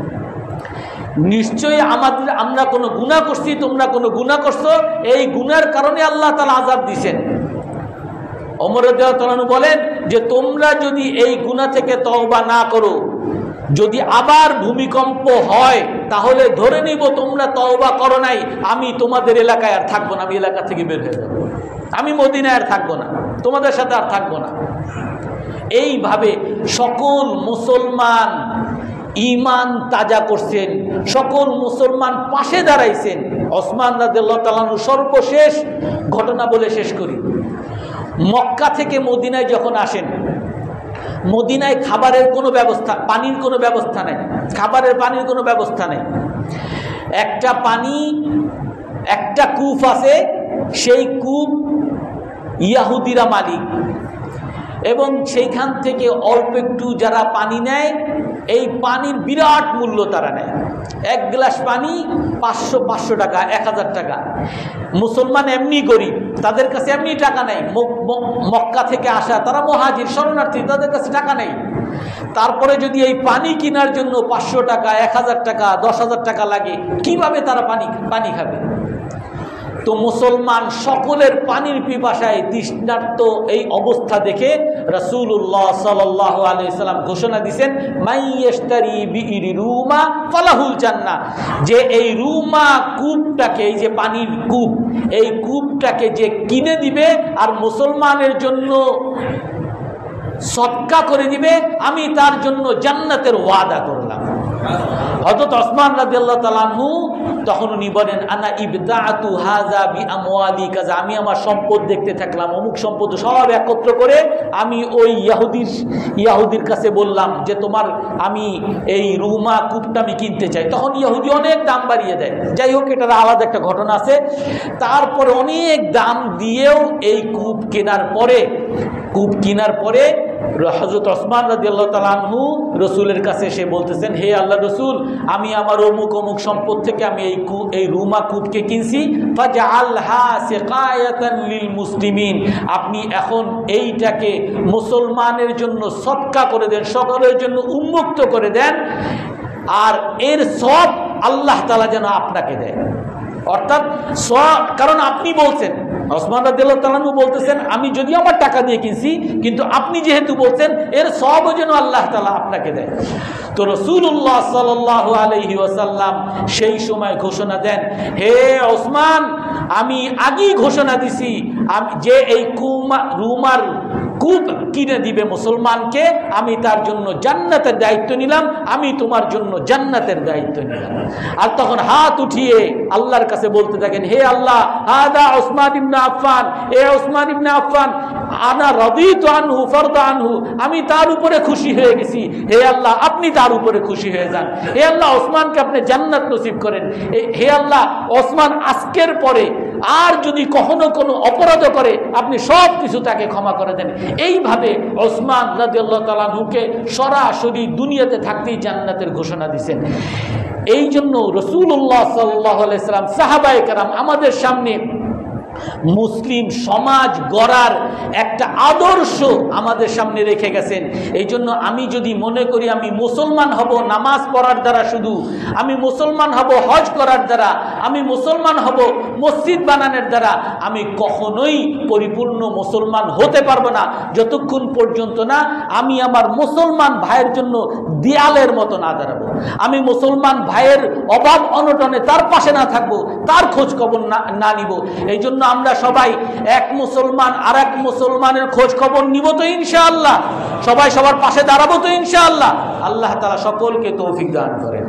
নিশ্চয়ই আমরা কোনো গুনাহ করছি, তোমরা কোনো গুনাহ করছো, এই গুনার কারণে আল্লাহ তাআলা আযাব দিবেন। ওমর রাদিয়াল্লাহু তাআলা বলেন যে তোমরা যদি এই গুনাহ থেকে তওবা না করো, যদি আবার ভূমিকম্প হয়, তাহলে ধরে নিব তোমরা তওবা করো নাই, আমি তোমাদের এলাকায় আর থাকবো না, আমি এলাকা থেকে বের হয়ে যাবো, আমি মদিনায় আর থাকবো না, তোমাদের সাথে আর থাকবো না। এইভাবে সকল মুসলমান ঈমান তাজা করছেন, সকল মুসলমান পাশে দাঁড়াইছেন। ওসমান রাদিয়াল্লাহু তাআলা আনহু সর্বশেষ ঘটনা বলে শেষ করি। মক্কা থেকে মদিনায় যখন আসেন, মদিনায় খাবারের কোনো ব্যবস্থা, পানির কোনো ব্যবস্থা নেই, পানির কোনো ব্যবস্থা নেই। একটা কূপ আছে, সেই কূপ ইয়াহুদিরা মালিক, এবং সেইখান থেকে অল্প একটু যারা পানি নেয়, এই পানির বিরাট মূল্য তারা নেয়। 1 গ্লাস পানি 500 টাকা, 1000 টাকা। মুসলমান এমনি গরিব, তাদের কাছে এমনি টাকা নেই। মক্কা থেকে আসা, তারা মুহাজির শরণার্থী, তাদের কাছে টাকা নেই। তারপরে যদি এই পানি কেনার জন্য 500 টাকা, 1000 টাকা, 10,000 টাকা লাগে, কিভাবে তারা পানি খাবে? তো মুসলমান সকলের পানির পিপাসায় তৃষ্ণার্ত এই অবস্থা দেখে রাসূলুল্লাহ সাল্লাল্লাহু আলাইহি ওয়াসাল্লাম ঘোষণা দিয়েছেন, মাইয়াশতারি বিইরি রুমা ফালাহুল জান্নাহ, যে এই রুমা কূপটাকে, এই যে পানির কূপ, এই কূপটাকে যে কিনে দিবে আর মুসলমানের জন্য সদকা করে দিবে, আমি তার জন্য জান্নাতের ওয়াদা করলাম। হযরত ওসমান রাদিয়াল্লাহু তাআলা আনহু তখন উনি বলেন আনা ইবদাআতু হাযা বিআমওয়ালি কাযা, আমি আমার সম্পদ দেখতে থাকলাম, অমুক সম্পদ সব একত্র করে আমি ওই ইয়াহুদির কাছে বললাম যে তোমার আমি এই রুমা কূপটা আমি কিনতে চাই। তখন ইহুদি অনেক দাম বাড়িয়ে দেয়। যাই হোক, এটার আলাদা একটা ঘটনা আছে। তারপরে অনেক দাম দিয়েও এই কূপ কেনার পরে হযরত ওসমান রাদিয়াল্লাহু তাআলা আনহু রসুলের কাছে এসে বলতেছেন, হে আল্লাহ রসুল, আমি আমার অমুক সম্পদ থেকে আমি এই রুমা কূপকে কিনছি, ফাজআলহা সিকায়াতান লিল মুসলিমিন, আপনি এখন এইটাকে মুসলমানের জন্য সদকা করে দেন, সকলের জন্য উন্মুক্ত করে দেন, আর এর সব আল্লাহ তাআলা যেন আপনাকে দেয়। অর্থাৎ কারণ আপনি বলছেন, ওসমান রাদিয়াল্লাহু তাআলা বলতেছেন, আমি যদিও আমার টাকা দিয়ে কিনছি, কিন্তু আপনি যেহেতু বলছেন এর সব যেন আল্লাহ তাআলা আপনাকে দেয়। তো রাসূলুল্লাহ সাল্লাল্লাহু আলাইহি ওয়াসাল্লাম সেই সময় ঘোষণা দেন, হে ওসমান, আমি আগেই ঘোষণা দিছি যে এই রুমার কূপ কিনে দিবে মুসলমানকে, আমি তার জন্য জান্নাতের দায়িত্ব নিলাম, আমি তোমার জন্য জান্নাতের দায়িত্ব নিলাম। আর তখন হাত উঠিয়ে আল্লাহর কাছে বলতে থাকেন, হে আল্লাহ, হাদা ওসমান ইবনে আফফান, এ ওসমান ইবনে আফফান, আনা রাদিতু আনহু ফারদা আনহু, আমি তার উপরে খুশি হয়ে গেছি, হে আল্লাহ আপনি তার উপরে খুশি হয়ে যান, হে আল্লাহ ওসমানকে আপনি জান্নাত নসিব করেন, হে আল্লাহ ওসমান আজকের পরে আর যদি কখনো কোনো অপরাধ করে আপনি সব কিছু তাকে ক্ষমা করে দেন। এইভাবে ওসমান রাদিয়াল্লাহু তাআলা আনহুকে সরাসরি দুনিয়াতে থাকতেই জান্নাতের ঘোষণা দিয়েছেন। এই জন্য রাসূলুল্লাহ সাল্লাল্লাহু আলাইহি সাল্লাম, সাহাবায়ে কেরাম আমাদের সামনে মুসলিম সমাজ গড়ার একটা আদর্শ আমাদের সামনে রেখে গেছেন। এই জন্য আমি যদি মনে করি আমি মুসলমান হব নামাজ পড়ার দ্বারা, শুধু আমি মুসলমান হব হজ করার দ্বারা, আমি মুসলমান হব মসজিদ বানানোর দ্বারা, আমি কখনোই পরিপূর্ণ মুসলমান হতে পারবো না যতক্ষণ পর্যন্ত না আমি আমার মুসলমান ভাইয়ের জন্য দেয়ালের মতো না দাঁড়াবো, আমি মুসলমান ভাইয়ের অভাব অনটনে তার পাশে না থাকবো, তার খোঁজ খবর না নিব। এই জন্য আমরা সবাই এক মুসলমান আর এক মুসলমানের খোঁজ খবর নিব তো ইনশাআল্লাহ, সবাই সবার পাশে দাঁড়াবো তো ইনশাআল্লাহ। আল্লাহ তাআলা সকলকে তৌফিক দান করেন।